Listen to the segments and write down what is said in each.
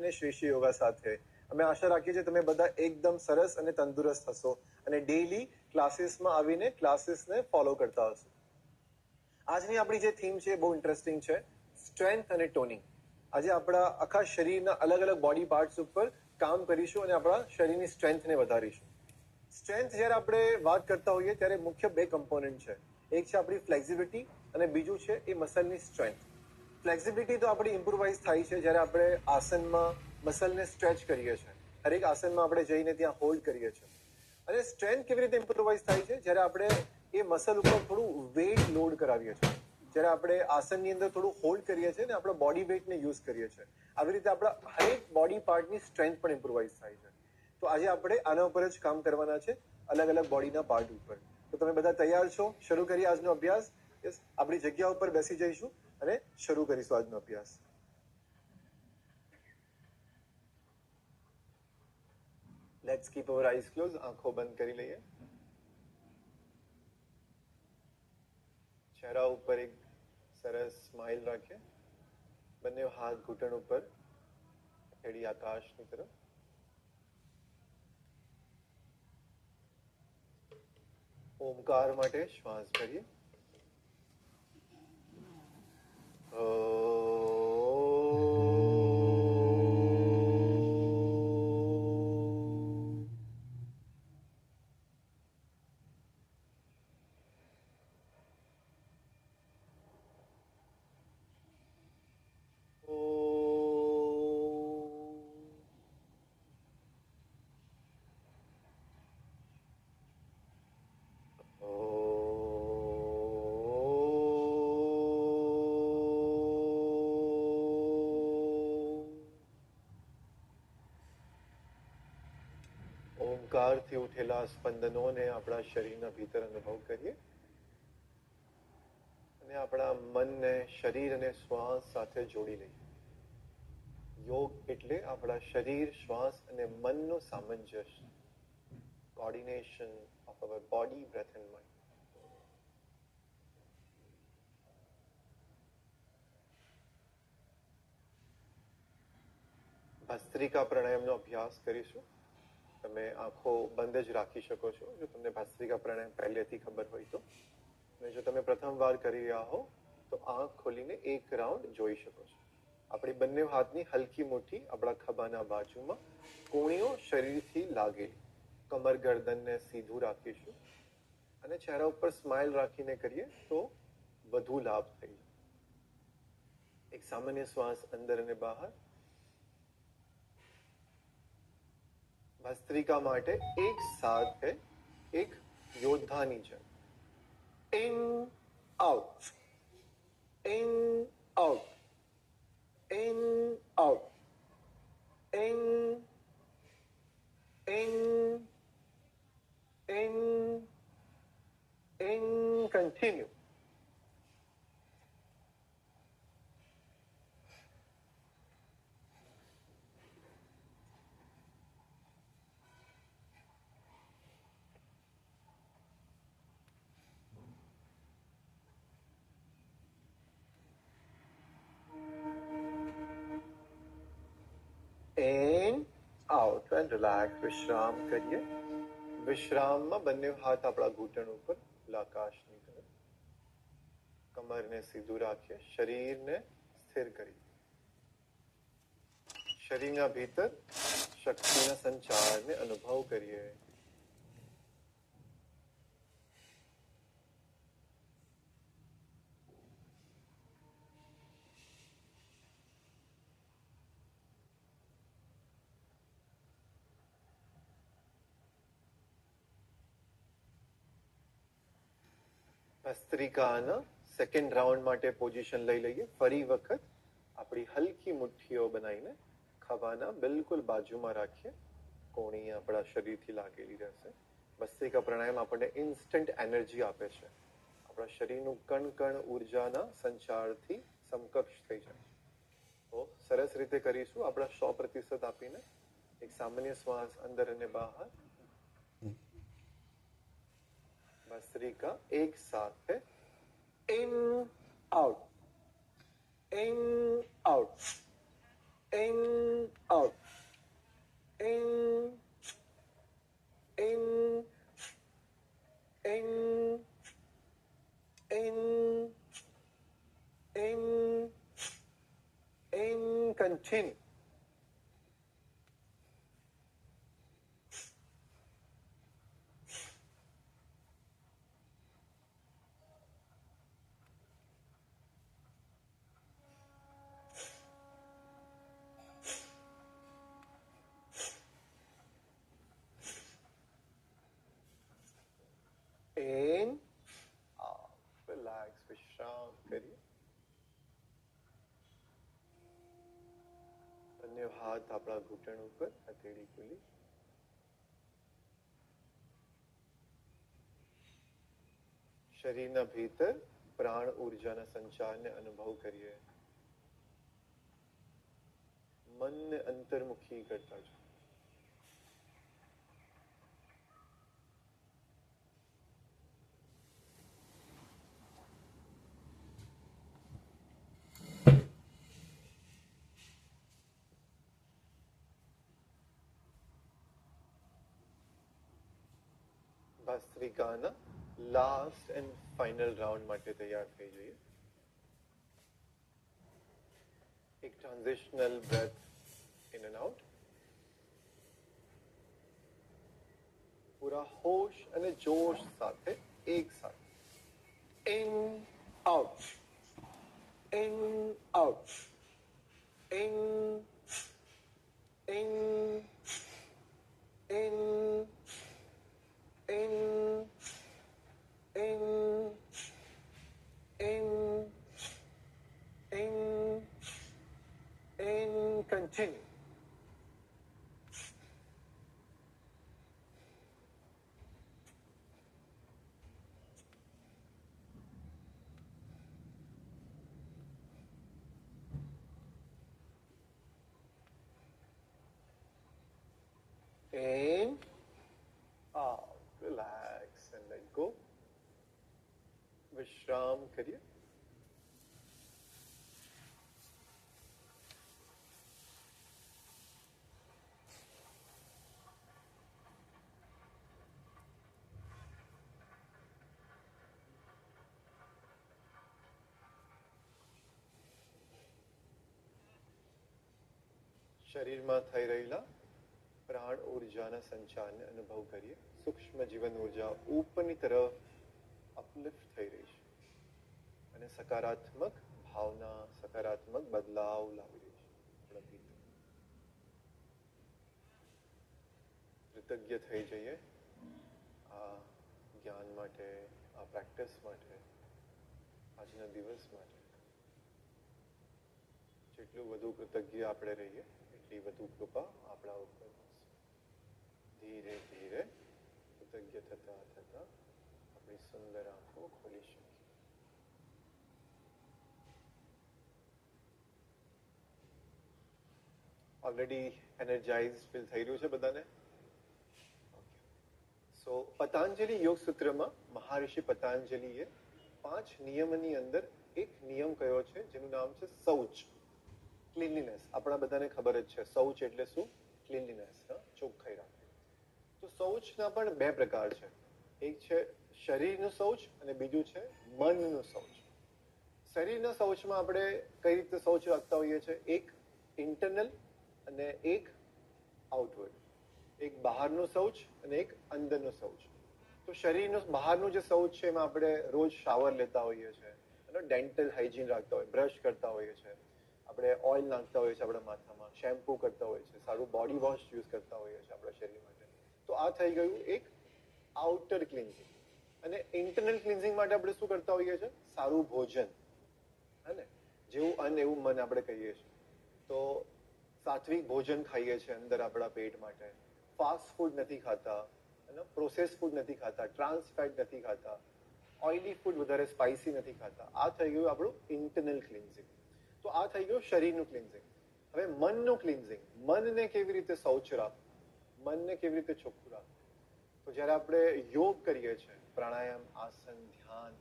અને શ્રી શ્રી યોગા સાથે અમે આશા રાખીએ છીએ તમે બધા એકદમ સરસ અને તંદુરસ્ત હશો અને ડેઈલી ક્લાસીસમાં આવીને ક્લાસીસને ફોલો કરતા હશો. આજની આપણી જે થીમ છે બહુ ઇન્ટરેસ્ટિંગ છે, સ્ટ્રેન્થ અને ટોનિંગ. આજે આપણા આખા શરીરના અલગ અલગ બોડી પાર્ટ્સ ઉપર કામ કરીશું અને આપણા શરીરની સ્ટ્રેન્થને વધારીશું. સ્ટ્રેન્થ જ્યારે આપણે વાત કરતા હોઈએ ત્યારે મુખ્ય બે કમ્પોનન્ટ છે. એક છે આપણી ફ્લેક્સિબિલિટી અને બીજું છે એ મસલની સ્ટ્રેન્થ. ફ્લેક્સિબિલિટી તો આપણી ઇમ્પ્રુવાઇઝ થાય છે જ્યારે આપણે આસનમાં મસલને સ્ટ્રેચ કરીએ છીએ. હરેક આસનમાં આપણે જઈને ત્યાં હોલ્ડ કરીએ છીએ. અને સ્ટ્રેન્થ કેવી રીતે ઇમ્પ્રુવાઇઝ થાય છે? જ્યારે આપણે એ મસલ ઉપર થોડું વેઇટ લોડ કરાવીએ છીએ, જ્યારે આપણે આસનની અંદર થોડું હોલ્ડ કરીએ છીએ ને આપણા બોડી વેઇટને યુઝ કરીએ છીએ. આવી રીતે આપણા હરેક બોડી પાર્ટની સ્ટ્રેન્થ પણ ઇમ્પ્રુવાઇઝ થાય છે. તો આજે આપણે આના ઉપર જ કામ કરવાના છે, અલગ અલગ બોડીના પાર્ટ ઉપર. તો તમે બધા તૈયાર છો? શરૂ કરીએ આજનો અભ્યાસ. આપણી જગ્યા ઉપર બેસી જઈશું અને શરૂ કરીશું આજનો અભ્યાસ. Let's keep our eyes close. આંખો બંધ કરી લઈએ. ચહેરા ઉપર એક સરસ સ્માઇલ રાખીએ. બંને હાથ ઘૂંટણ ઉપર, એડી આકાશની તરફ. ઓમકાર માટે શ્વાસ ભરીએ. ઓમકારથી ઉઠેલા સ્પંદનોને આપણા શરીરના ભીતર અનુભવ કરીએ અને આપણા મનને શરીર અને શ્વાસ સાથે જોડી લઈએ. યોગ એટલે આપણા શરીર, શ્વાસ અને મનનું સામંજસ્ય. Coordination of our body, breath and mind. ભસ્ત્રિકા પ્રાણાયામનો અભ્યાસ કરીશું. તમે આંખો બંધ જ રાખી શકો છો જો તમને ભસ્ત્રિકા પ્રાણાયામ પહેલેથી ખબર હોય તો. અને જો તમે પ્રથમ વાર કરી રહ્યા હો તો આંખ ખોલીને એક રાઉન્ડ જોઈ શકો છો. આપણી બંને હાથની હલકી મુઠ્ઠી આપણા ખભાના બાજુમાં, કોણીઓ શરીરથી લાગેલી. કમર ગરદનને સીધું રાખીશું અને ચહેરા ઉપર સ્માઇલ રાખીને કરીએ તો વધુ લાભ થઈ જાય. એક સામાન્ય શ્વાસ અંદર અને બહાર. ભસ્ત્રિકા માટે એક સાથે એક યોદ્ધાની જેમ in out, in out, in out, in in in in. Continue. In, out and relax. વિશ્રામ કરીએ. વિશ્રામમાં બંને હાથ આપણા ઘૂંટણ ઉપર, આકાશની તરફ. કમરને સીધું રાખીએ. શરીરને સ્થિર કરીએ. શરીરના ભીતર શક્તિના સંચારને અનુભવ કરીએ. ભસ્ત્રિકાના સેકન્ડ રાઉન્ડ માટે પોઝિશન લઈ લઈએ. ફરી વખત આપણી હલકી મુઠ્ઠીઓ બનાવીને ખભાના બિલકુલ બાજુમાં રાખીએ. કોણી આપણા શરીરથી લાગેલી રહેશે. ભસ્ત્રિકા પ્રાણાયામ આપણને ઇન્સ્ટન્ટ એનર્જી આપે છે. આપણા શરીરનું કણ કણ ઉર્જાના સંચારથી સમકક્ષ થઈ જાય. તો સરસ રીતે કરીશું આપણા 100% આપીને. એક સામાન્ય શ્વાસ અંદર અને બહાર. ભસ્ત્રિકા એક સાથે in out, in out, in continue. In, out, relax, વિશ્રામ કરીએ. બંને હાથ આપણા ઘૂંટણ ઉપર, હથેળી ખુલી. શરીરના ભીતર પ્રાણ ઉર્જાના સંચારને અનુભવ કરીએ. મનને અંતર્મુખી કરતા છો. ભસ્ત્રિકાના લાસ્ટ એન્ડ ફાઇનલ રાઉન્ડ માટે તૈયાર થઈ જઈએ. એક transitional breath in and out. પૂરા હોશ અને જોશ સાથે એક સાથે. In out, in out, in in in in, in, in, in, in, continue. In, out. Relax and let go. વિશ્રામ કરીએ. શરીરમાં થઈ રહેલા પ્રાણ ઉર્જાના સંચારને અનુભવ કરીએ. સૂક્ષ્મ જીવન ઉર્જા ઉપરની તરફ અપલિફ્ટ થઈ રહી છે અને સકારાત્મક ભાવના, સકારાત્મક બદલાવ લાવી રહી છે. કૃતજ્ઞ થઈ જઈએ આ જ્ઞાન માટે, આ પ્રેક્ટિસ માટે, આજના દિવસ માટે. જેટલું વધુ કૃતજ્ઞ આપણે રહીએ એટલી વધુ કૃપા આપણા ઉપર. ધીરે ધીરે કૃતજ્ઞ થતા થતા આપણી સુંદર આંખો ખોલી શકીએ. ઓલરેડી એનર્જાઇઝ ફીલ થઈ રહ્યું છે બધાને? સો પતંજલિ યોગ સૂત્રમાં મહાઋષિ પતંજલિએ 5 નિયમની અંદર એક નિયમ કયો છે જેનું નામ છે શૌચ, ક્લીનલીનેસ. આપણા બધાને ખબર જ છે શૌચ એટલે શું? ક્લીનલીનેસ, ચોખ્ખાઈ રાખવી. તો શૌચના પણ 2 પ્રકાર છે. એક છે શરીરનું શૌચ અને બીજું છે મનનું શૌચ. શરીરના શૌચમાં આપણે કઈ રીતે શૌચ રાખતા હોઈએ છીએ? એક ઇન્ટરનલ અને એક આઉટવર્ડ. એક બહારનું શૌચ અને એક અંદરનું શૌચ. તો શરીરનું બહારનું જે શૌચ છે એમાં આપણે રોજ શાવર લેતા હોઈએ છીએ, ડેન્ટલ હાઇજીન રાખતા હોય, બ્રશ કરતા હોઈએ છીએ, આપણે ઓઇલ નાખતા હોઈએ છીએ આપણા માથામાં, શેમ્પુ કરતા હોઈએ છીએ, સારું બોડી વોશ યુઝ કરતા હોઈએ છીએ આપણા શરીર માટે. તો આ થઈ ગયું એક આઉટર ક્લિન્ઝિંગ. અને ઇન્ટરનલ ક્લિન્ઝિંગ માટે આપણે શું કરતા હોઈએ છીએ? સારું ભોજન, હે ને? જેવું અન્ન એવું મન આપણે કહીએ છીએ. તો સાત્વિક ભોજન ખાઈએ છીએ અંદર આપણા પેટ માટે. ફાસ્ટ ફૂડ નથી ખાતા, પ્રોસેસ ફૂડ નથી ખાતા, ટ્રાન્સ ફેટ નથી ખાતા, ઓઇલી ફૂડ વધારે સ્પાઇસી નથી ખાતા. આ થઈ ગયું આપણું ઇન્ટરનલ ક્લિન્ઝિંગ. તો આ થઈ ગયું શરીરનું ક્લિન્ઝિંગ. હવે મનનું ક્લિન્ઝિંગ. મનને કેવી રીતે શૌચ રાખવું, મનને કેવી રીતે ચોખ્ખું રાખવું? તો જ્યારે આપણે યોગ કરીએ છીએ, પ્રાણાયામ, આસન, ધ્યાન,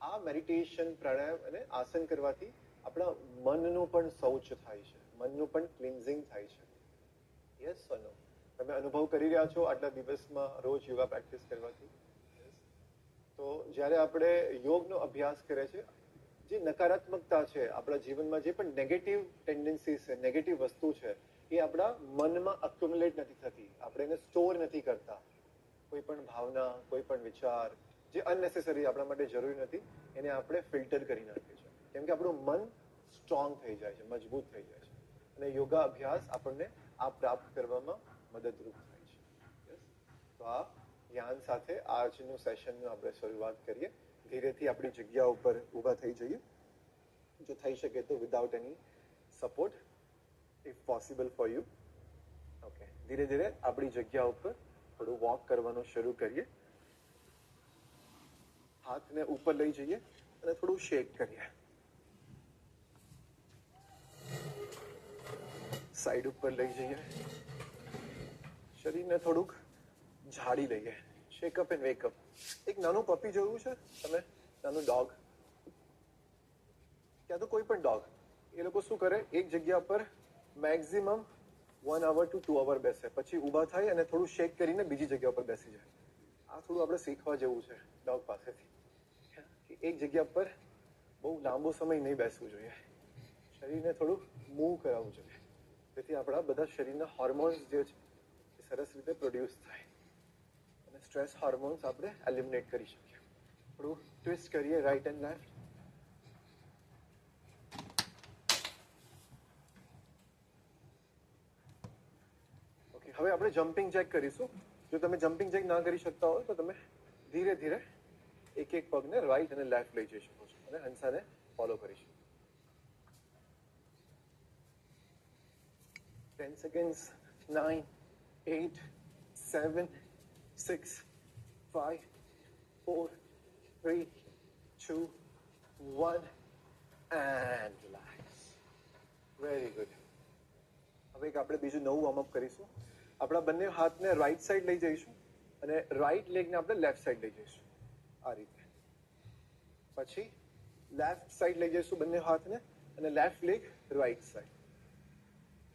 આ મેડિટેશન, પ્રાણાયામ અને આસન કરવાથી આપણા મનનું પણ શૌચ થાય છે, મનનું પણ ક્લિન્ઝિંગ થાય છે. યસ ઓ નો? તમે અનુભવ કરી રહ્યા છો આટલા દિવસમાં રોજ યોગા પ્રેક્ટિસ કરવાથી? તો જ્યારે આપણે યોગનો અભ્યાસ કરે છે, જે નકારાત્મકતા છે આપણા જીવનમાં, જે પણ નેગેટિવ ટેન્ડન્સીસ છે, નેગેટિવ વસ્તુ છે, એ આપણા મનમાં અક્યુમ્યુલેટ નથી થતી, આપણે એને સ્ટોર નથી કરતા. કોઈ પણ ભાવના, કોઈ પણ વિચાર જે અનનેસેસરી આપણા માટે જરૂરી નથી, એને આપણે ફિલ્ટર કરી નાખીએ છીએ, કેમ કે આપણું મન સ્ટ્રોંગ થઈ જાય છે, મજબૂત થઈ જાય છે. અને યોગા અભ્યાસ આપણને આ પ્રાપ્ત કરવામાં મદદરૂપ થાય છે. તો આ ધ્યાન સાથે આજનું સેશનનું આપણે શરૂઆત કરીએ. ધીરેથી આપણી જગ્યા ઉપર ઊભા થઈ જઈએ, જો થઈ શકે તો without any support, if possible for you. Okay, ધીરે ધીરે આપણી જગ્યા ઉપર થોડું વોક કરવાનું શરૂ કરીએ. હાથને ઉપર લઈ જઈએ અને થોડું શેક કરીએ. સાઈડ ઉપર લઈ જઈએ, શરીરને થોડુંક ઝાડી લઈએ. શેકઅપ એન્ડ વેકઅપ. એક નાનું પપી જોયું છે તમે? નાનું ડોગ, ક્યાં તો કોઈ પણ ડોગ, એ લોકો શું કરે, એક જગ્યા પર મેક્સિમમ 1 hour to 2 hour બેસે, પછી ઊભા થાય અને થોડું શેક કરીને બીજી જગ્યા પર બેસી જાય. આ થોડું આપણે શીખવા જેવું છે ડોગ પાસેથી, કે એક જગ્યા પર બહુ લાંબો સમય નહીં બેસવું જોઈએ, શરીરને થોડું મૂવ કરાવવું જોઈએ, જેથી આપણા બધા શરીરના હોર્મોન્સ જે છે એ સરસ રીતે પ્રોડ્યુસ થાય અને સ્ટ્રેસ હોર્મોન્સ આપણે એલિમિનેટ કરી શકીએ. થોડું ટ્વિસ્ટ કરીએ રાઈટ એન્ડ લેફ્ટ. ઓકે, હવે આપણે જમ્પિંગ જેક કરીશું. જો તમે જમ્પિંગ જેક ના કરી શકતા હોય તો તમે ધીરે ધીરે એક એક પગને રાઈટ અને લેફ્ટ લઈ જઈ શકો છો અને હંસાને ફોલો કરી શકો. 10 seconds. 9, 8, 7, 6, 5, 4, 3, 2, 1 and relax. Very good. હવે એક આપણે બીજું નવું વોર્મઅપ કરીશું. આપણા બંને હાથને રાઈટ સાઈડ લઈ જઈશું અને રાઈટ લેગને આપણે લેફ્ટ સાઈડ લઈ જઈશું, આ રીતે. પછી લેફ્ટ સાઈડ લઈ જઈશું બંને હાથને અને left leg right side.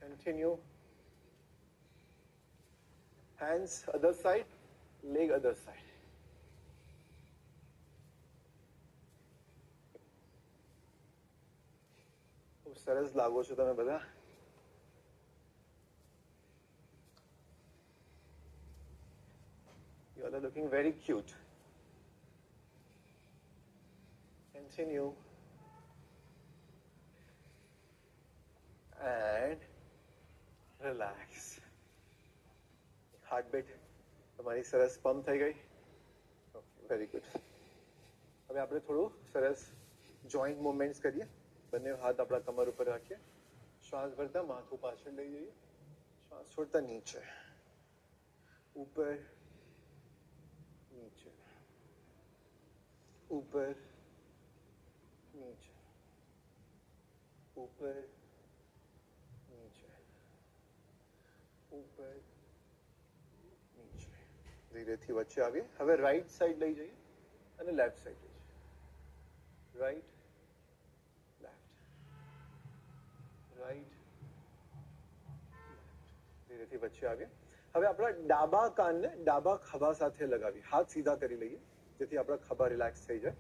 Continue. Hands other side, leg other side. ખૂબ સરસ લાગો છો તમે બધા. You all are looking very cute. Continue. And relax. Heartbeat તમારી સરસ પમ્પ થઈ ગઈ. Okay, very good. હવે આપણે થોડું સરસ જોઈન્ટ મુવમેન્ટ્સ કરીએ. બંને હાથ આપણા કમર ઉપર રાખીએ. શ્વાસ ભરતા માથું પાછળ લઈ જઈએ, શ્વાસ છોડતા નીચે, ઉપર નીચે, ઉપર નીચે, ઉપર નીચે, ઉપર નીચે. ધીરેથી વચ્ચે આવીએ. હવે રાઈટ સાઈડ લઈ જઈએ અને લેફ્ટ સાઈડ લઈ જઈએ. Right left, right left. ધીરેથી વચ્ચે આવીએ. હવે આપણા ડાબા કાનને ડાબા ખભા સાથે લગાવી, હાથ સીધા કરી લઈએ, જેથી આપણા ખભા રિલેક્સ થઈ જાય.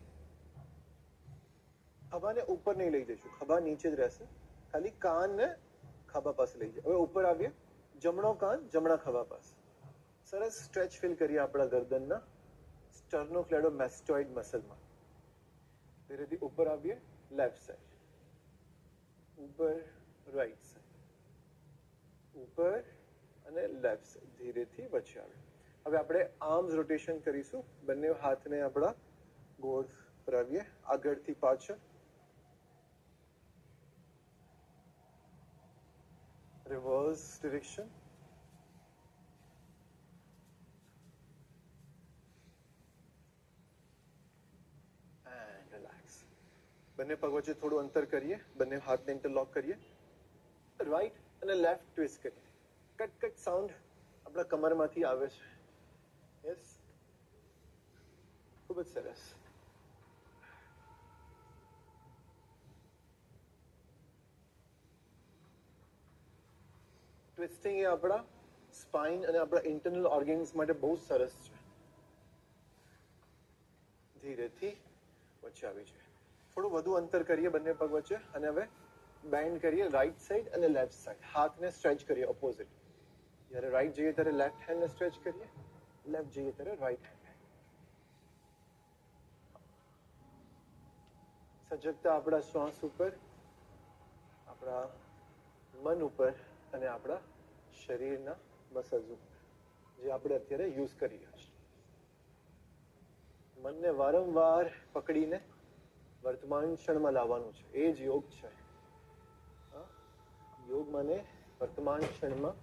ખભાને ઉપર નહીં લઈ જઈશું, ખભા નીચે જ રહેશે, ખાલી કાનને ખભા પાસે લઈ જાય. હવે ઉપર આવીએ, જમણો કાન જમણા ખભા પાસે. સરસ સ્ટ્રેચ ફીલ કરીએ આપણા ગરદનના સ્ટર્નોક્લેડોમેસ્ટોઇડ મસલમાં. ધીરેથી ઉપર આવીએ, લેફ્ટ સાઈડ, ઉપર રાઈટ સાઈડ, ઉપર અને લેફ્ટ સાઈડ. ધીરેથી વચ્ચે આવે. હવે આપણે આર્મ્સ રોટેશન કરીશું. બંને હાથને આપણા ગોળ ફરાવીએ, આગળથી પાછળ, રિવર્સ ડિરેક્શન. And relax. બંને પગ વચ્ચે થોડું અંતર કરીએ, બંને હાથને ઇન્ટરલોક કરીએ, રાઈટ અને લેફ્ટ ટ્વિસ્ટ કરીએ. કટ કટ સાઉન્ડ આપણા કમરમાંથી આવે છે. યસ, ખૂબ જ સરસ. ટ્વિસ્ટિંગ એ આપણા સ્પાઇન અને આપણા ઇન્ટરનલ ઓર્ગન્સ માટે બહુ સરસ છે. ધીરેથી વચ્ચે આવી જાય. થોડું વધુ અંતર કરીએ બંને પગ વચ્ચે અને હવે બેન્ડ કરીએ રાઈટ સાઈડ અને લેફ્ટ સાઈડ. હાથને સ્ટ્રેચ કરીએ ઓપોઝિટ. જ્યારે રાઈટ જઈએ ત્યારે લેફ્ટ હેન્ડને સ્ટ્રેચ કરીએ, લેફ્ટ જઈએ ત્યારે રાઈટ હેન્ડ. સજગતા આપણા શ્વાસ ઉપર, આપણા મન ઉપર અને આપણા શરીરના મસલ્સ ઉપર, જે આપણે અત્યારે યુઝ કરી રહ્યા છીએ. મનને વારંવાર પકડીને વર્તમાન ક્ષણમાં લાવવાનું છે. એ જ યોગ છે. યોગ મને વર્તમાન ક્ષણમાં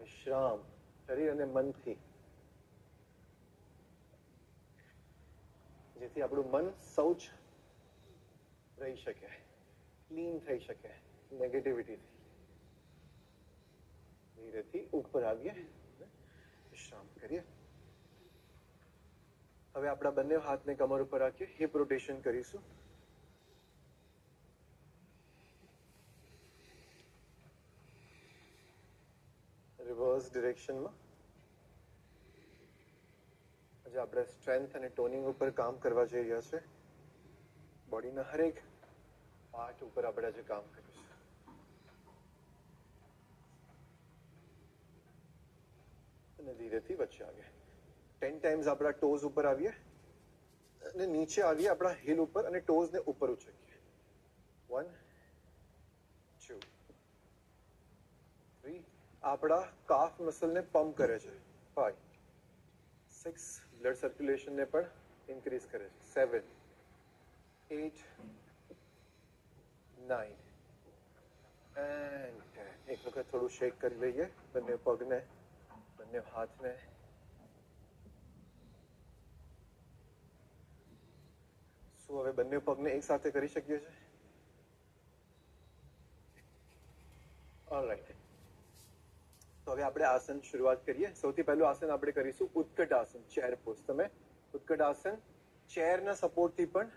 વિશ્રામ, શરીર અને મનથી, જેથી આપણું મન શૌચ રહી શકે, ક્લીન થઈ શકે નેગેટિવિટીથી. ધીરેથી ઉપર આવીએ, વિશ્રામ કરીએ. હવે આપણા બંને હાથને કમર ઉપર રાખીએ, હિપ રોટેશન કરીશું. રિવર્સ ડિરેક્શનમાં. આજે આપણે સ્ટ્રેન્થ અને ટોનિંગ ઉપર કામ કરવા જઈ રહ્યા છે. બોડીના હરેક પાર્ટ ઉપર આપણે આજે કામ કરીશું. અને ધીરેથી વચ્ચે આવીએ. 10 ટાઈમ્સ આપણા ટોઝ ઉપર આવીએ અને નીચે આવીએ આપણા હીલ ઉપર અને ટોઝને ઉપર ઉચકીએ. 1 2 3. આપણા કાફ મસલને પમ્પ કરે છે. 5 6. બ્લડ સર્ક્યુલેશનને પણ ઇન્ક્રીઝ કરે છે. 7 8 9 એન્ડ 10. એક વખત થોડું શેક કરી લઈએ બંને પગને, બંને હાથને. શું હવે બંને પગને એક સાથે કરી શકીએ છીએ? ઓલરાઈટ. તો હવે આપણે આસન શરૂઆત કરીએ. સૌથી પહેલું આસન આપણે કરીશું ઉત્કટ આસન, ચેર પોઝ. તમે ઉત્કટ આસન ચેરના સપોર્ટથી પણ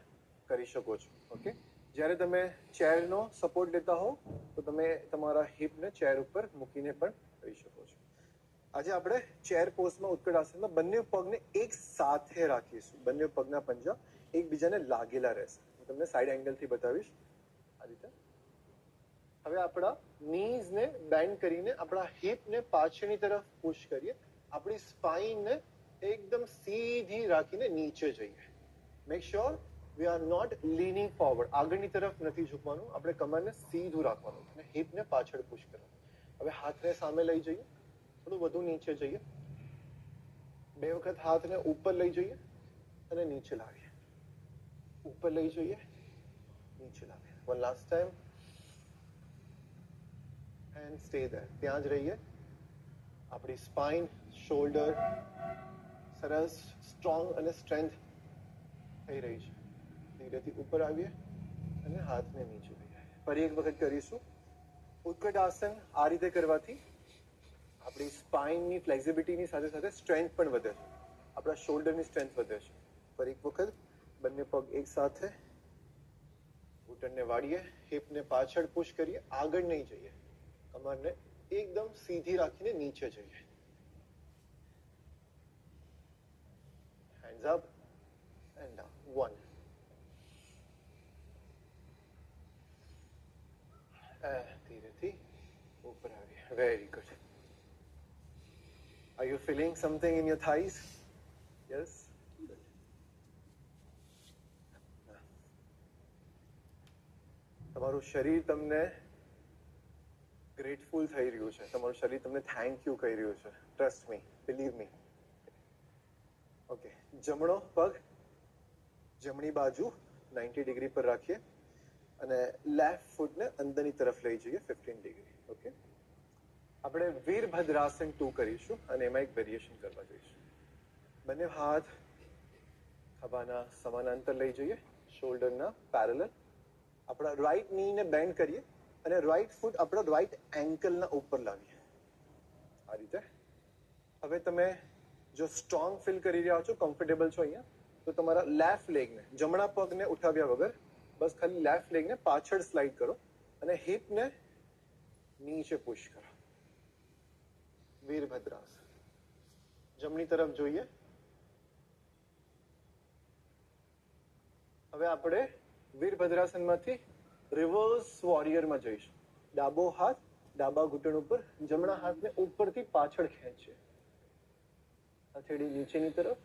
કરી શકો છો. ઓકે, જ્યારે તમે ચેરનો સપોર્ટ લેતા હો તો તમે તમારા હિપને ચેર ઉપર મૂકીને પણ કરી શકો છો. આજે આપણે ચેર પોઝમાં ઉત્કટ આસનમાં બંને પગને એક સાથે રાખીશું. બંને પગના પંજા એકબીજાને લાગેલા રહેશે. હું તમને સાઈડ એંગલથી બતાવીશ આ રીતે. હવે આપણા નીઝને બેન્ડ કરીને આપણા હિપને પાછળની તરફ પુશ કરીએ. આપણી સ્પાઇનને એકદમ સીધી રાખીને નીચે જઈએ. Make sure we are not leaning forward. આગળની તરફ નથી ઝૂકવાનું, આપણે કમરને સીધું રાખવાનું અને હિપને પાછળ પુશ કરવાનું. હવે હાથને સામે લઈ જઈએ, થોડું વધુ નીચે જઈએ. 2 વખત હાથને ઉપર લઈ જઈએ અને નીચે લાવીએ. ઉપર લઈ જઈએ, નીચે લાવીએ. One last time and stay there. ત્યાં જ રહીએ. આપણી સ્પાઇન, શોલ્ડર સરસ સ્ટ્રોંગ અને સ્ટ્રેન્થ થઈ રહી છે. ધીરેથી ઉપર આવીએ અને હાથને નીચે લઈએ. ફરી એક વખત કરીશું. ઉત્કટ આસન આ રીતે કરવાથી આપણી સ્પાઇનની ફ્લેક્સિબિલિટીની સાથે સાથે સ્ટ્રેન્થ પણ વધે છે. આપણા શોલ્ડરની સ્ટ્રેન્થ વધે છે. ફરી એક વખત બંને પગ એક સાથે, ઘૂંટણને વાળીએ, હિપને પાછળ પુશ કરીએ, આગળ નહીં જઈએ. કમરને એકદમ સીધી રાખીને નીચે જઈએ. Hands up and down. 1 ધીરેથી ઉપર આવીએ. Very good. Are you feeling something in your thighs? Yes? Good. તમારું શરીર તમને ગ્રેટફુલ થઈ રહ્યું છે. તમારું શરીર તમને થેન્ક યુ કહી રહ્યું છે. Trust me, believe me. Okay, જમણો પગ જમણી બાજુ 90 ડિગ્રી પર રાખીએ અને લેફ્ટ ફૂટને અંદરની તરફ લઈ જઈએ 15 ડિગ્રી. ઓકે, આપણે વીરભદ્રાસન 2 કરીશું અને એમાં એક વેરિએશન કરવા જઈશું. બંને હાથ ખભાના સમાનાંતર લઈ જઈએ, શોલ્ડરના પેરેલલ. આપણા રાઈટ નીને બેન્ડ કરીએ અને રાઈટ ફૂટ આપણા રાઈટ એન્કલના ઉપર લાવીએ આ રીતે. હવે તમે જો સ્ટ્રોંગ ફીલ કરી રહ્યા છો, કમ્ફર્ટેબલ છો અહીંયા, તો તમારા લેફ્ટ લેગને, જમણા પગને ઉઠાવ્યા વગર બસ ખાલી લેફ્ટ લેગને પાછળ સ્લાઇડ કરો અને હિપને નીચે પુશ કરો. વીરભદ્રાસન. જમણી તરફ જોઈએ. હવે આપણે વીરભદ્રાસનમાંથી રિવર્સ વોરિયરમાં જઈશું. ડાબો હાથ ડાબા ઘૂંટણ ઉપર, જમણા હાથને ઉપરથી પાછળ ખેંચીએ, હથેળી નીચેની તરફ,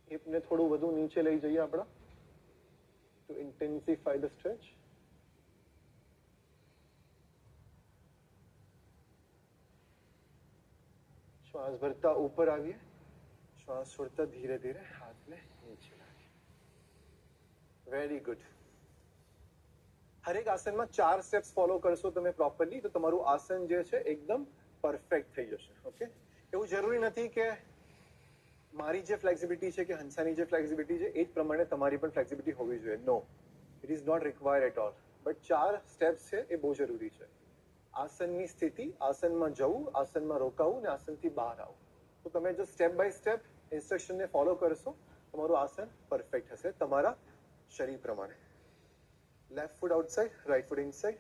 હિપને થોડું વધુ નીચે લઈ જઈએ આપણા, ટુ ઇન્ટેન્સિફાઈ ધ સ્ટ્રેચ. શ્વાસ ભરતા ઉપર આવીએ, શ્વાસ છોડતા ધીરે ધીરે હાથને નીચે લાવીએ. Very good. હરેક આસનમાં 4 સ્ટેપ્સ ફોલો કરશો તમે પ્રોપરલી તો તમારું આસન જે છે એકદમ પરફેક્ટ થઈ જશે. ઓકે, એવું જરૂરી નથી કે મારી જે ફ્લેક્સિબિલિટી છે કે હંસાની જે ફ્લેક્સિબિલિટી છે એ જ પ્રમાણે તમારી પણ ફ્લેક્સિબિલિટી હોવી જોઈએ. No, it is not required at all. But 4 steps છે એ બહુ જરૂરી છે. આસનની સ્થિતિ, આસનમાં જવું, આસનમાં રોકાવું અને આસનથી બહાર આવવું. તો તમે જો સ્ટેપ બાય સ્ટેપ ઇન્સ્ટ્રક્શનને ફોલો કરશો તમારું આસન પરફેક્ટ હશે તમારા શરીર પ્રમાણે. લેફ્ટ ફૂટ આઉટસાઇડ, રાઈટ ફૂટ ઇનસાઇડ.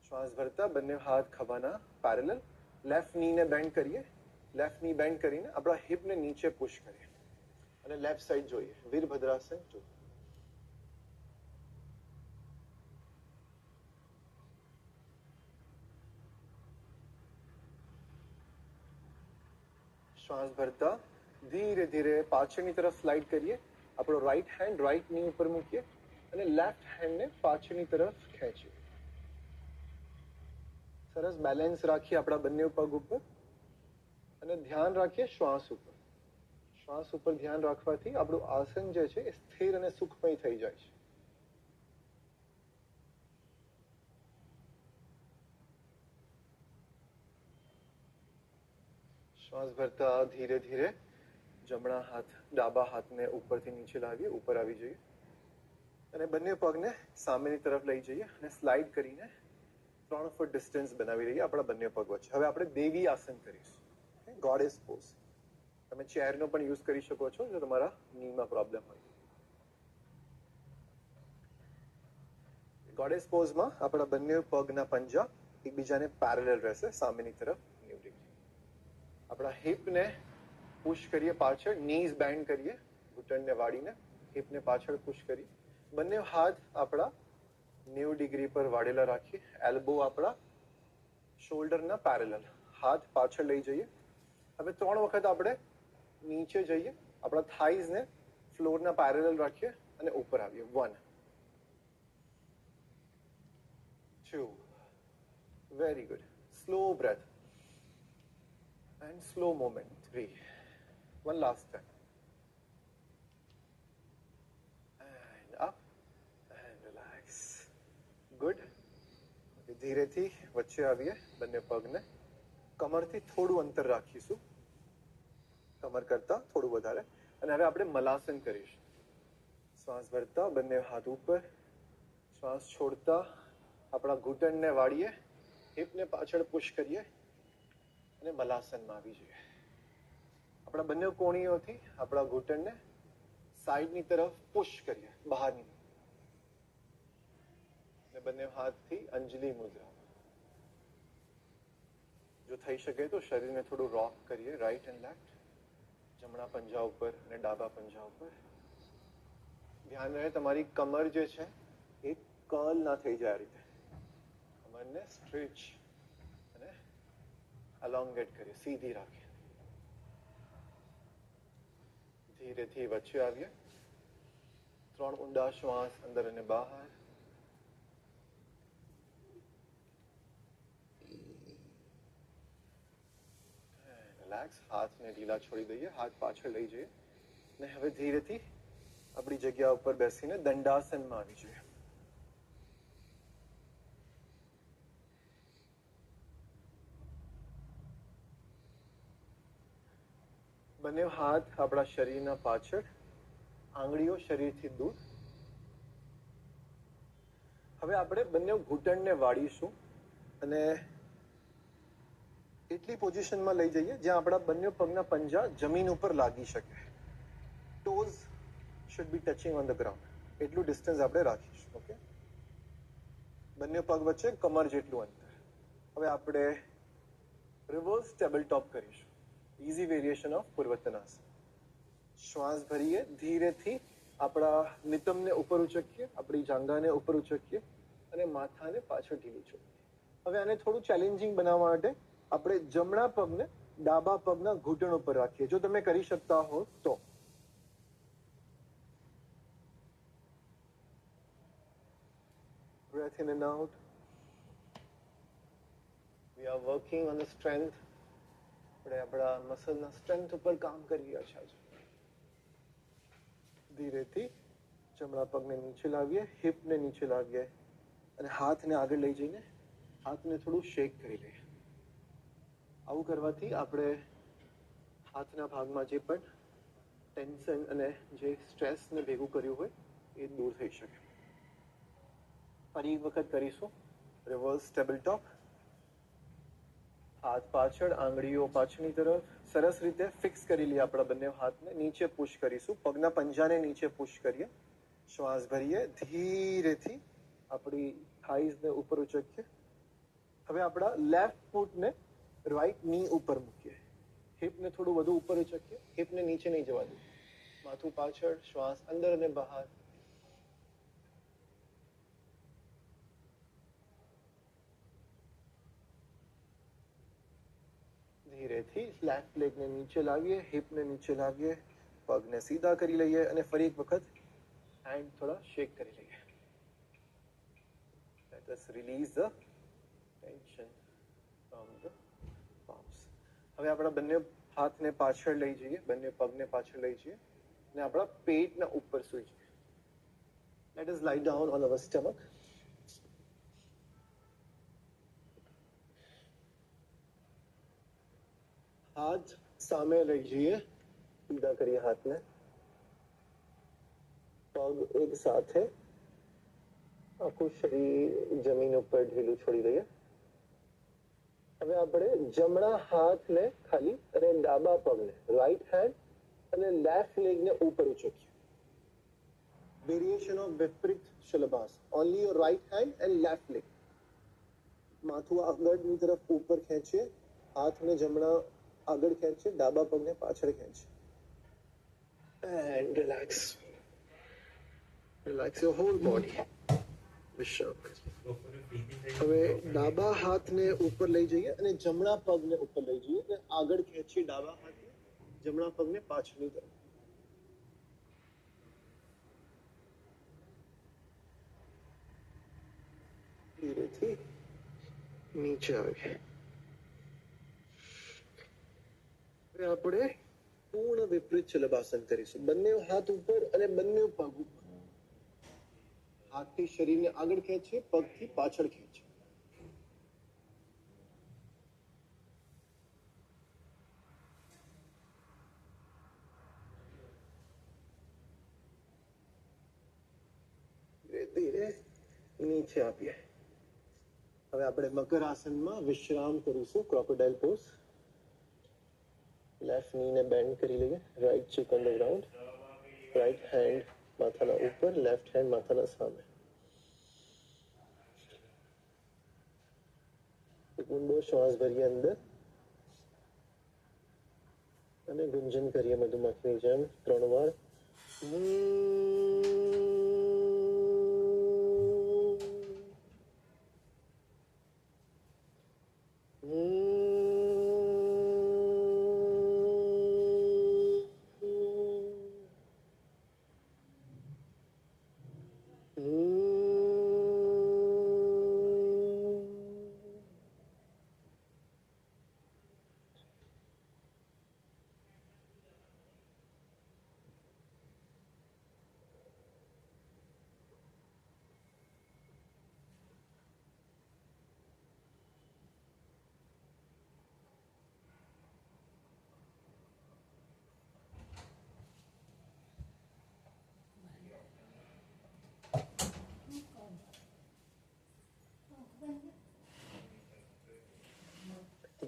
શ્વાસ ભરતા બંને હાથ ખભાના પેરેલલ. લેફ્ટ નીને બેન્ડ કરીએ, લેફ્ટ ની બેન્ડ કરીને આપણા હિપને નીચે પુશ કરીએ અને લેફ્ટ સાઈડ જોઈએ, વીરભદ્રાસન જો. શ્વાસ ભરતા ધીરે ધીરે પાછળની તરફ સ્લાઇડ કરીએ, આપણો રાઈટ હેન્ડ રાઈટ ની ઉપર મૂકીએ અને લેફ્ટ હેન્ડને પાછળની તરફ ખેંચીએ. સરસ બેલેન્સ રાખીએ આપણા બંને પગ ઉપર અને ધ્યાન રાખીએ શ્વાસ ઉપર. શ્વાસ ઉપર ધ્યાન રાખવાથી આપણું આસન જે છે એ સ્થિર અને સુખમય થઈ જાય છે. શ્વાસ ભરતા ધીરે ધીરે જમણા હાથ ડાબા હાથને ઉપરથી નીચે લાવીએ, ઉપર આવી જઈએ અને બંને પગને સામેની તરફ લઈ જઈએ અને સ્લાઇડ કરીને 3 ફૂટ ડિસ્ટન્સ બનાવી દઈએ આપણા બંને પગ વચ્ચે. હવે આપણે દેવી આસન કરીશું, ગોડેસ પોઝ. તમે ચેરનો પણ યુઝ કરી શકો છો જો તમારા નીમાં પ્રોબ્લેમ હોય. ગોડેસ પોઝમાં આપણા બંને પગના પંજા એકબીજાને પેરેલલ રહેશે, સામેની તરફ 90 ડિગ્રી. આપણા હિપને પુશ કરીએ પાછળ, નીઝ બેન્ડ કરીએ, ઘૂંટણને વાળીને હિપને પાછળ પુશ કરીએ. બંને હાથ આપણા 90 ડિગ્રી પર વાળેલા રાખીએ, એલ્બો આપણા શોલ્ડરના પેરેલલ, હાથ પાછળ લઈ જઈએ. હવે 3 વખત આપણે નીચે જઈએ, આપણા થાઈઝને ફ્લોરના પેરેલલ રાખીએ અને ઉપર આવીએ. 1 2, very good. Slow breath and slow movement. 3. One last time. And up and relax. Good. ધીરેથી વચ્ચે આવીએ, બંને પગને કમરથી થોડું અંતર રાખીશું, કમર કરતા થોડું વધારે. અને હવે આપણે મલાસન કરીશું. શ્વાસ ભરતા બંને હાથ ઉપર, શ્વાસ છોડતા આપણા ઘૂંટણને વાળીએ, હિપને પાછળ પુશ કરીએ અને મલાસનમાં આવી જઈએ. આપણા બંને કોણીઓથી આપણા ઘૂંટણને સાઈડની તરફ પુશ કરીએ, બહારની, અને બંને હાથથી અંજલિ મુદ્રા. જો થઈ શકે તો શરીરને થોડું રોક કરીએ, રાઈટ એન્ડ લેફ્ટ, જમણા પંજા ઉપર અને ડાબા પંજા ઉપર. ધ્યાન રહે તમારી કમર જે છે એ કર્લ ના થઈ જાય. આ રીતે કમરને સ્ટ્રેચ અને અલોંગેટ કરીએ, સીધી રાખીએ. ધીરેથી વચ્ચે આવીએ, 3 ઊંડા શ્વાસ અંદર અને બહાર. રિલેક્સ. હાથને ઢીલા છોડી દઈએ, હાથ પાછળ લઈ જઈએ અને હવે ધીરેથી આપણી જગ્યા ઉપર બેસીને દંડાસનમાં આવી જઈએ. બંને હાથ આપણા શરીરના પાછળ, આંગળીઓ શરીરથી દૂર. હવે આપણે બંને ઘૂંટણને વાળીશું અને એટલી પોઝિશનમાં લઈ જઈએ જ્યાં આપણા બંને પગના પંજા જમીન ઉપર લાગી શકે. Toes should be touching on the ground. એટલું ડિસ્ટન્સ આપણે રાખીશું. ઓકે, બંને પગ વચ્ચે કમર જેટલું અંતર. હવે આપણે રિવર્સ ટેબલ ટોપ કરીશું, ઇઝી વેરિએશન ઓફ પૂર્વતનાસન. શ્વાસ ભરીએ, ધીરેથી આપણા નિતંબને ઉપર ઉચકીએ, આપણી જાંઘાને ઉપર ઉચકીએ અને માથાને પાછળ ઢીલું છોડીએ. હવે આને થોડું ચેલેન્જિંગ બનાવવા માટે આપણે જમણા પગને ડાબા પગના ઘૂંટણ ઉપર રાખીએ, જો તમે કરી શકતા હો તો. Breath in and out. We are working on the strength. આપણે આપણા મસલના સ્ટ્રેન્થ ઉપર કામ કરી રહ્યા છે આજે. ધીરેથી જમણા પગને નીચે લાવીએ, હિપને નીચે લાવીએ અને હાથને આગળ લઈ જઈને હાથને થોડું શેક કરી લઈએ. આવું કરવાથી આપણે હાથના ભાગમાં જે પણ ટેન્શન અને જે સ્ટ્રેસને ભેગું કર્યું હોય એ દૂર થઈ શકે. ફરી એક વખત કરીશું. Reverse table top. હાથ પાછળ, આંગળીઓ પાછળની તરફ. સરસ રીતે ફિક્સ કરી લઈએ આપણા બંને હાથને. નીચે પુશ કરીશું, પગના પંજાને નીચે પુશ કરીએ. શ્વાસ ભરીએ, ધીરેથી આપણી થાઈઝને ઉપર ઉચકીએ. હવે આપણા લેફ્ટ ફૂટને રાઈટ ની ઉપર મૂકીએ. હિપને થોડું વધુ ઉપર ઉચકીએ, હિપને નીચે નહીં જવા દઈએ. માથું પાછળ, શ્વાસ અંદર અને બહાર. ધીરેથી લેફ્ટ લેગને નીચે લાવીએ, હિપને નીચે લાવીએ, પગને સીધા કરી લઈએ અને ફરી એક વખત હેન્ડ થોડા શેક કરી લઈએ. Let us release the tension from the palms. હવે આપણા બંને હાથને પાછળ લઈ જઈએ, બંને પગને પાછળ લઈ જઈએ અને આપણા પેટના ઉપર સૂઈ જઈએ. Let us lie down on our stomach. હાથ સામે લઈ જઈએ, સીધા કરીએ હાથને. પગ એક સાથે, આખું શરીર જમીન ઉપર ઢીલું છોડી દઈએ. હવે આપણે જમણા હાથને ખાલી અને ડાબા પગને, રાઈટ હેન્ડ અને લેફ્ટ લેગને ઉપર ઉચકીએ. વેરિએશન ઓફ વિપરીત શલભાસ. Only your right hand and left leg. માથું આગળની તરફ ઉપર ખેંચીએ, હાથને જમણા આગળ ખેંચીએ, ડાબા પગને પાછળ ખેંચીએ. And relax. Relax your whole body. વિશ્રામ. હવે ડાબા હાથને ઉપર લઈ જઈએ અને જમણા પગને ઉપર લઈ જઈએ અને આગળ ખેંચીએ ડાબા હાથને, જમણા પગને પાછળની તરફ. ધીરેથી નીચે આવીએ. હવે આપણે પૂર્ણ વિપરીત શલભાસન કરીશું. બંને હાથ ઉપર અને બંને પગ ઉપર. હાથથી શરીરને આગળ ખેંચીએ, પગથી પાછળ ખેંચીએ. ધીરે ધીરે નીચે આપીએ. હવે આપણે મકર આસનમાં વિશ્રામ કરીશું. Crocodile pose. લેફ્ટ નીને બેન્ડ કરી લઈએ, right cheek on the ground, right hand માથાના ઉપર, લેફ્ટ હેન્ડ માથાના સામે. ઊંડો શ્વાસ ભરીએ અંદર અને ગુંજન કરીએ મધુમક્ખીની જેમ 3 વાર.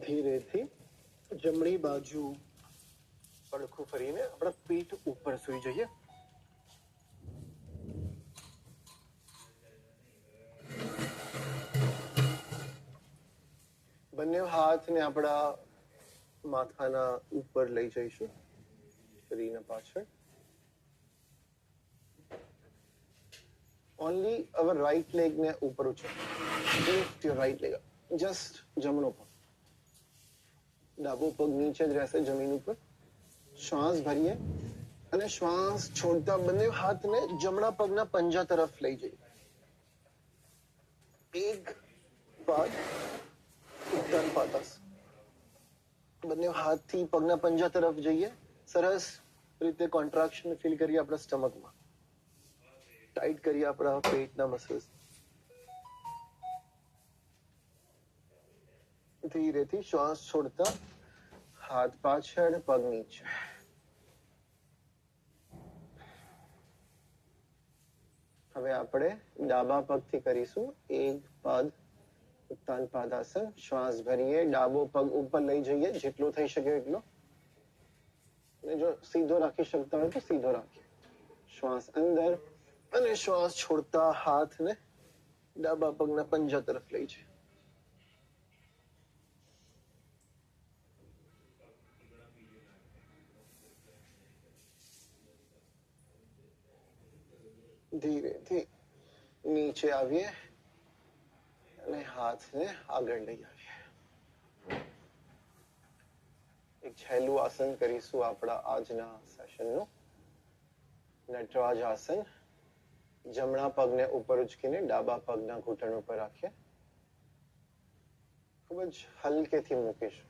ધીરેથી જમણી બાજુ પડખું ફરીને આપણા પેટ ઉપર સૂઈ જઈએ. બંને હાથને આપણા માથાના ઉપર લઈ જઈશું. શરીરના પાછળ. ઓનલી અવર રાઈટ લેગ ને ઉપર ઉછળ. Lift your right leg. Just જમણો પગ. ડાબો પગ નીચે જ રહેશે જમીન ઉપર. શ્વાસ ભરીએ અને શ્વાસ છોડતા બંને હાથને જમણા પગના પંજા તરફ લઈ જઈએ. એક પાદ ઉત્તાન પાદાસન. બંને હાથથી પગના પંજા તરફ જઈએ. સરસ રીતે કોન્ટ્રાક્શન ફીલ કરીએ આપણા સ્ટમકમાં. ટાઈટ કરીએ આપણા પેટના મસલ્સ. ધીરેથી શ્વાસ છોડતા હાથ પાછળ પગ નીચે. હવે આપણે ડાબા પગથી કરીશું એક પાદ ઉત્તાન પાદાસન. શ્વાસ ભરીએ, ડાબો પગ ઉપર લઈ જઈએ જેટલો થઈ શકે એટલો. અને જો સીધો રાખી શકતા હોય તો સીધો રાખીએ. શ્વાસ અંદર અને શ્વાસ છોડતા હાથને ડાબા પગના પંજા તરફ લઈ જઈએ. ધીરેથી નીચે આવીએ અને હાથને આગળ લઈ આવીએ. એક છેલ્લું આસન કરીશું આપણા આજના સેશનનું. નટરાજ આસન. જમણા પગને ઉપર ઉચકીને ડાબા પગના ઘૂંટણ ઉપર રાખીએ. ખૂબ જ હલકેથી મૂકીશું.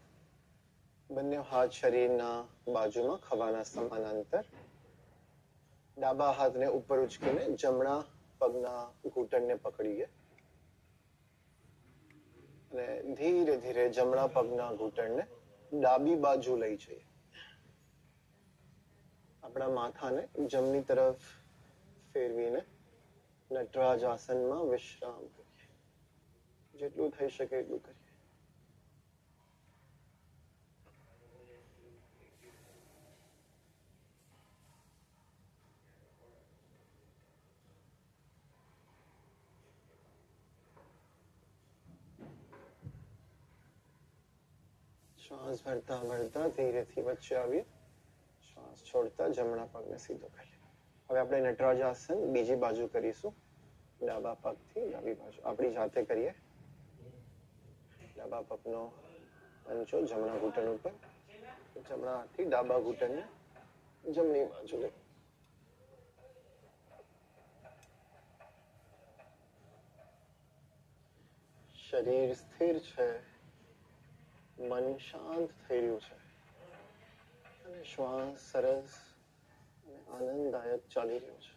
બંને હાથ શરીરના બાજુમાં ખભાના સમાંતર. ડાબા હાથને ઉપર ઉચકીને જમણા પગના ઘૂંટણને પકડીએ અને ધીરે ધીરે જમણા પગના ઘૂંટણને ડાબી બાજુ લઈ જઈએ. આપણા માથાને જમણી તરફ ફેરવીને નટરાજ આસનમાં વિશ્રામ કરીએ. જેટલું થઈ શકે એટલું કરીએ. શ્વાસ ભરતા ભરતા ધીરેથી વચ્ચે આવીએ. શ્વાસ છોડતા જમણા પગને સીધો કરીએ. હવે આપણે નટરાજ આસન બીજી બાજુ કરીશું. ડાબા પગથી ડાબી બાજુ આપણી જાતે કરીએ. ડાબા પગનો પંચો જમણા ઘૂંટણ ઉપર. જમણા હાથથી ડાબા ઘૂંટણને જમણી બાજુ લે. શરીર સ્થિર છે, મન શાંત થઈ રહ્યું છે અને શ્વાસ સરસ અને આનંદદાયક ચાલી રહ્યો છે.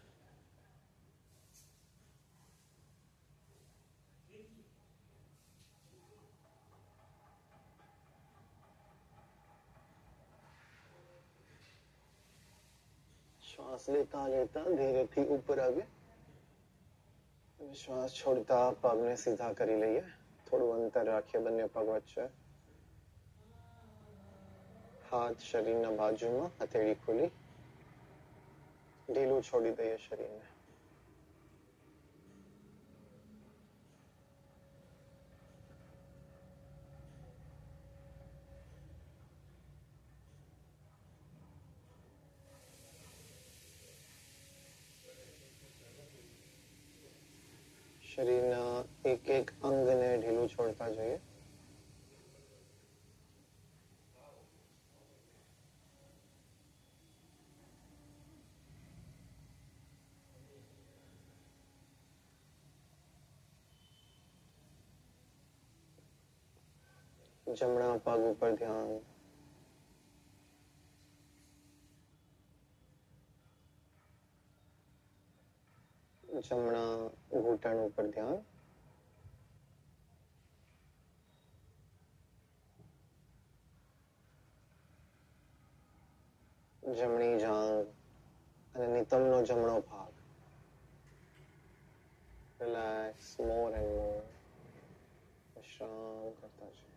શ્વાસ લેતા લેતા ધીરેથી ઉપર આવીએ અને શ્વાસ છોડતા પગને સીધા કરી લઈએ. થોડું અંતર રાખીએ બંને પગ વચ્ચે. હાથ શરીરના બાજુમાં, હથેળી ખોલી ઢીલું છોડી દઈએ શરીરને. શરીરના એક એક અંગને ઢીલું છોડતા જઈએ. જમણા પગ ઉપર ધ્યાન. જમણા ઘૂંટણ ઉપર ધ્યાન. જમણી જાંઘ અને નિતંબનો જમણો ભાગ. રિલેક્સ મોર એન્ડ મોર. વિશ્રામ કરતા જઈએ.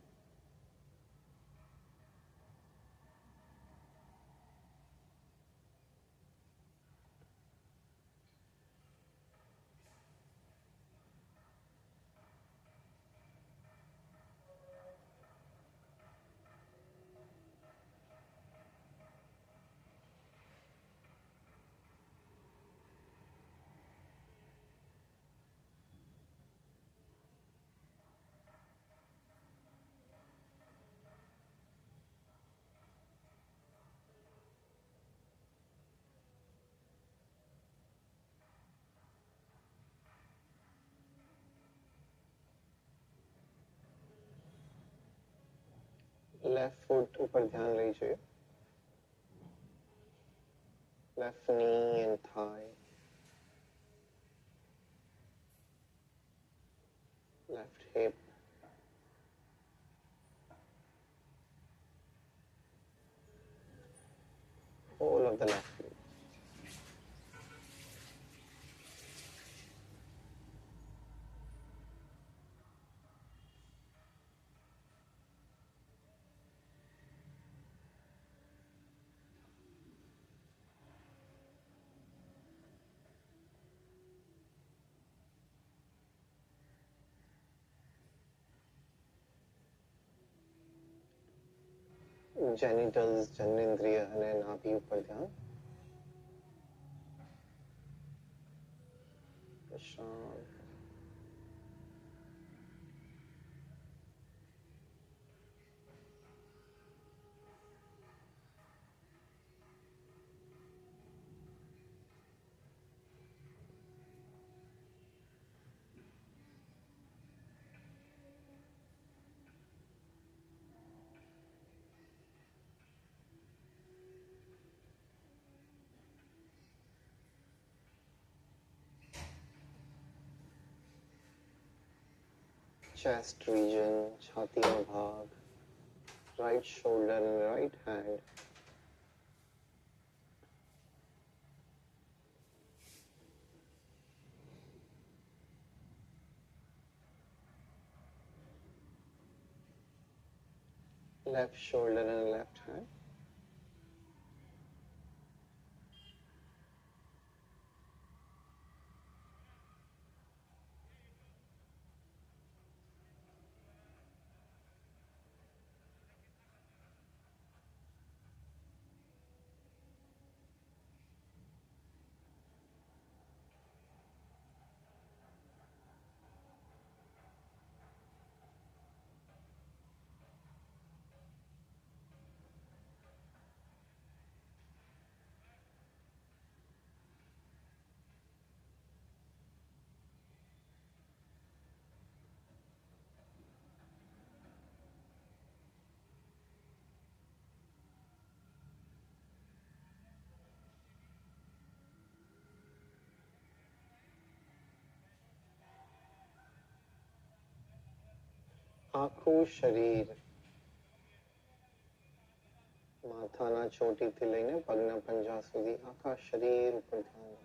લેફ્ટ ફૂટ ઉપર ધ્યાન લઈ જઈએ. Left knee and thigh. Left hip. Whole of the left leg. Genitals, જનનેન્દ્રિય અને નાભી ઉપર ધ્યાન. શાંત. Chest region, છાતીનો ભાગ, right shoulder and right hand. Left shoulder and left hand. આખું શરીર માથાના ચોટીથી લઈને પગના પંજા સુધી આખા શરીર ઉપર ધ્યાન.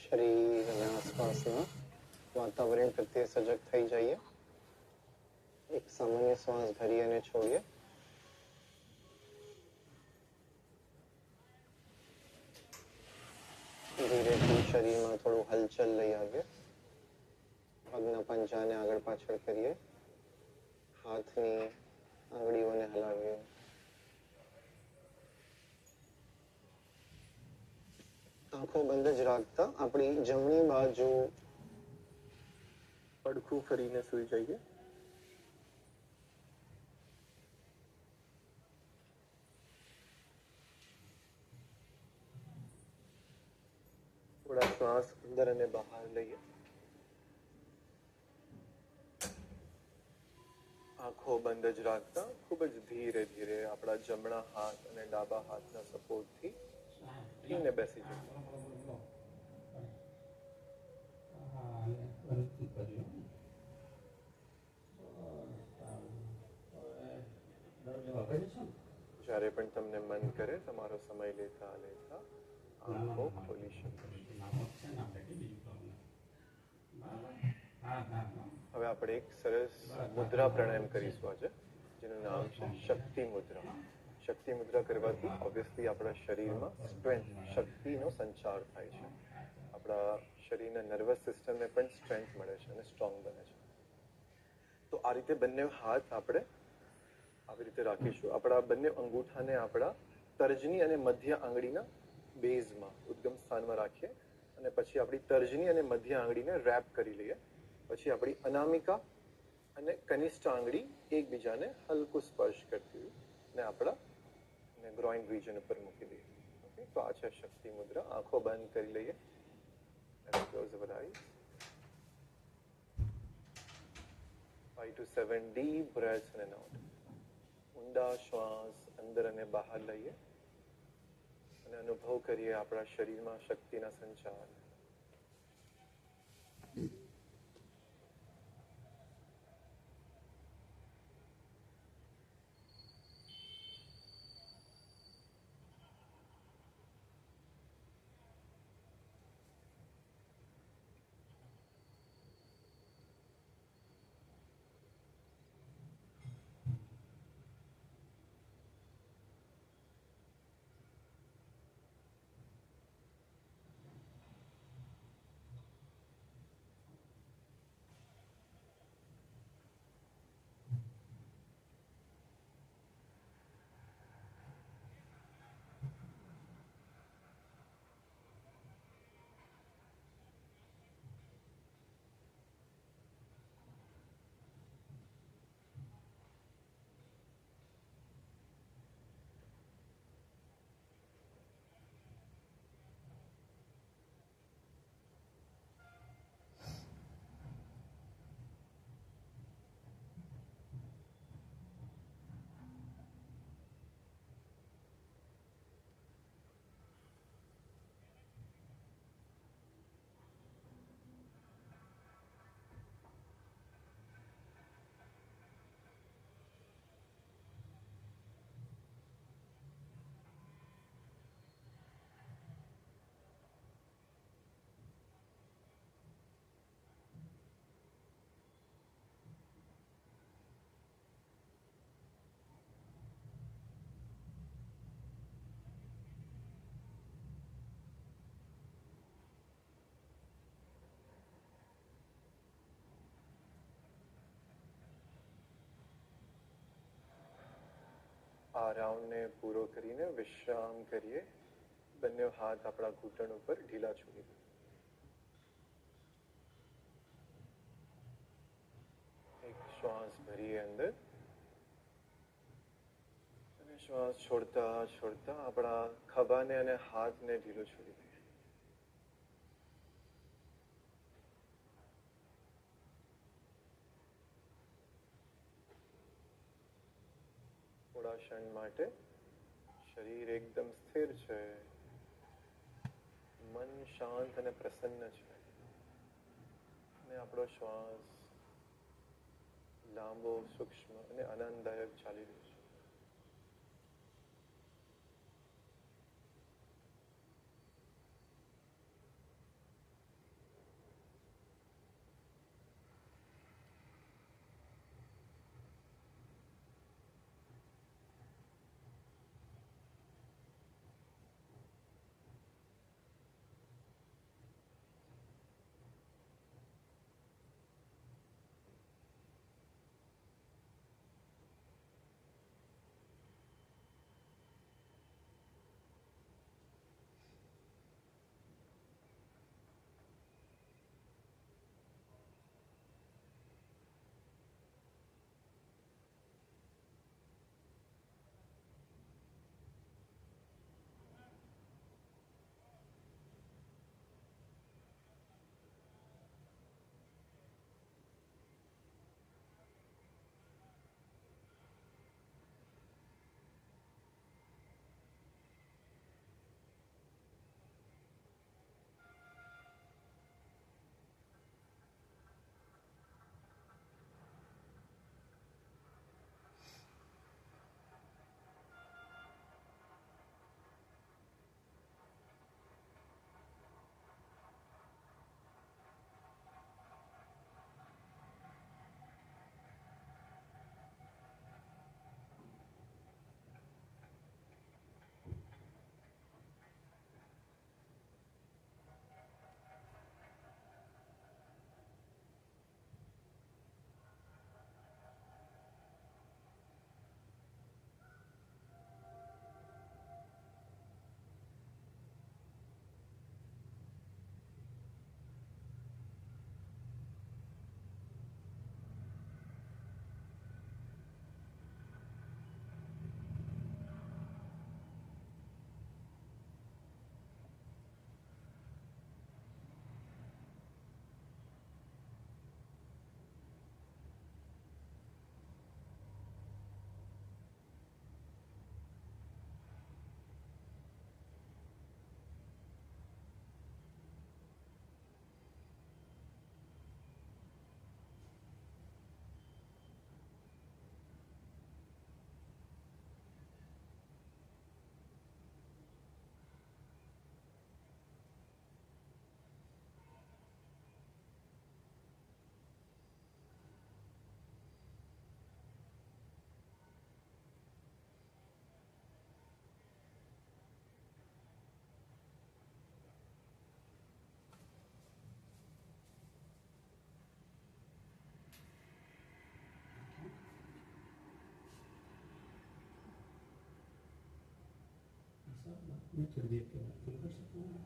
શરીર અને આસપાસના વાતાવરણ પ્રત્યે સજગ થઈ જઈએ. એક સામાન્ય શ્વાસ ભરી અને છોડીએ. ધીરેથી શરીરમાં થોડું હલચલ લઈ આવીએ. પગના પંજાને આગળ પાછળ કરીએ. હાથની આંગળીઓને હલાવીએ. આંખો બંધ જ રાખતા આપણી જમણી બાજુ પડખું ફરીને સૂઈ જઈએ. થોડા શ્વાસ અંદર અને બહાર લઈએ. આંખો બંધ જ રાખતા ખૂબ જ ધીરે ધીરે આપણા જમણા હાથ અને ડાબા હાથના સપોર્ટથી ઉઠીને બેસી જઈએ. જ્યારે પણ તમને મન કરે તમારો સમય લેતા લેતા આંખો ખોલી શકો. હવે આપણે એક સરસ મુદ્રા પ્રાણાયામ કરીશું આજે, જેનું નામ છે શક્તિ મુદ્રા. શક્તિ મુદ્રા કરવાથી ઓબ્વિયસલી આપણા શરીરમાં સ્ટ્રેન્થ, શક્તિનો સંચાર થાય છે. આપણા શરીરના નર્વસ સિસ્ટમને પણ સ્ટ્રેન્થ મળે છે અને સ્ટ્રોંગ બને છે. તો આ રીતે બંને હાથ આપણે આવી રીતે રાખીશું. આપણા બંને અંગૂઠાને આપણા તર્જની અને મધ્ય આંગળીના બેઝમાં, ઉદ્ગમ સ્થાનમાં રાખીએ અને પછી આપણી તર્જની અને મધ્ય આંગળીને રેપ કરી લઈએ. પછી આપણી અનામિકા અને કનિષ્ઠ આંગળી એકબીજાને હલકું સ્પર્શ કરતી હોય અને આપણા ગ્રોઇન રિજન ઉપર મૂકી દઈએ. ઓકે, તો આ છે શક્તિ મુદ્રા. આંખો બંધ કરી લઈએ. Close our eyes. 5 to 7 deep breaths in and out. ઊંડા શ્વાસ અંદર અને બહાર લઈએ અને અનુભવ કરીએ આપણા શરીરમાં શક્તિના સંચાર. આ રાઉન્ડને પૂરો કરીને વિશ્રામ કરીએ. બંને હાથ આપણા ઘૂંટણ ઉપર ઢીલા છોડી દઈએ. એક શ્વાસ ભરીએ અંદર અને શ્વાસ છોડતા છોડતા આપણા ખભાને અને હાથને ઢીલો છોડી દઈએ. થોડા ક્ષણ માટે શરીર એકદમ સ્થિર છે, મન શાંત અને પ્રસન્ન છે અને આપણો શ્વાસ લાંબો, સૂક્ષ્મ અને આનંદદાયક ચાલી રહ્યો છે. मैं थोड़ी देर के बाद कॉल कर सकता हूँ?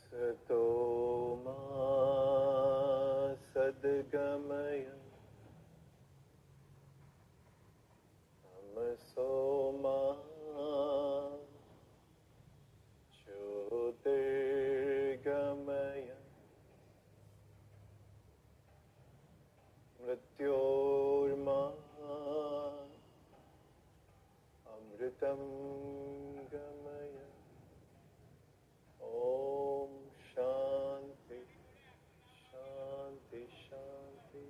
असतो मा सद्गमय तमसो मा ज्योतिर्गमय मृत्योर्मा अमृतं गमय ओम शांति शांति शांति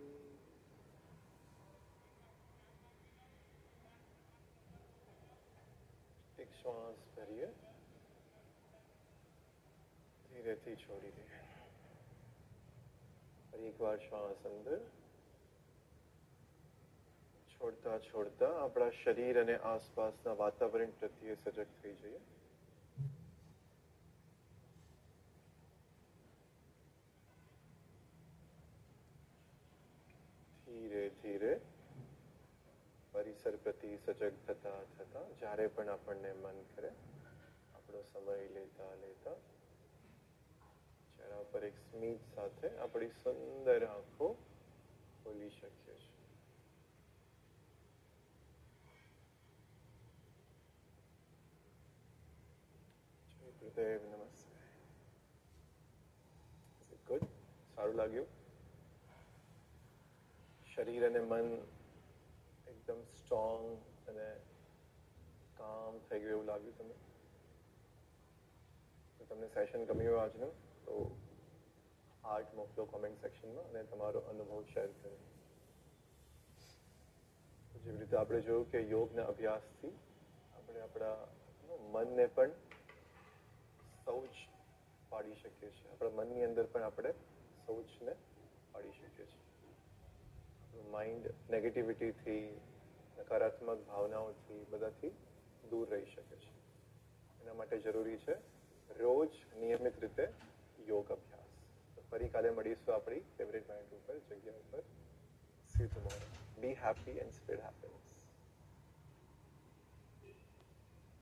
एक श्वास भरिए धीरेથી છોડી દે ફરી એકવાર શ્વાસ અંદર છોડતા છોડતા આપણા શરીર અને આસપાસના વાતાવરણ પ્રત્યે સજગ થઈ જઈએ ધીરે ધીરે પરિસર પ્રતિ સજગ થતા થતા જ્યારે પણ આપણને મન કરે આપણો સમય લેતા લેતા ચહેરા પર એક સ્મિત સાથે આપણી સુંદર આંખો ખોલી શકીએ છીએ જય ગુરુદેવ નમસ્તે ગુડ સારું લાગ્યું શરીર અને મન એકદમ સ્ટ્રોંગ અને કામ થઈ ગયું એવું લાગ્યું તમને તો તમને સેશન ગમ્યું આજનું તો હાર્ટ મોકલો કોમેન્ટ સેક્શનમાં અને તમારો અનુભવ શેર કરો જેવી રીતે આપણે જોયું કે યોગના અભ્યાસથી આપણે આપણા મનને પણ શૌચ પાડી શકીએ છીએ આપણા મનની અંદર પણ આપણે શૌચને પાડી શકીએ છીએ માઇન્ડ નેગેટિવિટીથી નકારાત્મક ભાવનાઓથી બધાથી દૂર રહી શકે છે એના માટે જરૂરી છે રોજ નિયમિત રીતે યોગ અભ્યાસ તો ફરી કાલે મળીશું આપણી ફેવરેટ માઇન્ડ ઉપર જગ્યા ઉપર C you tomorrow B happy and spread happiness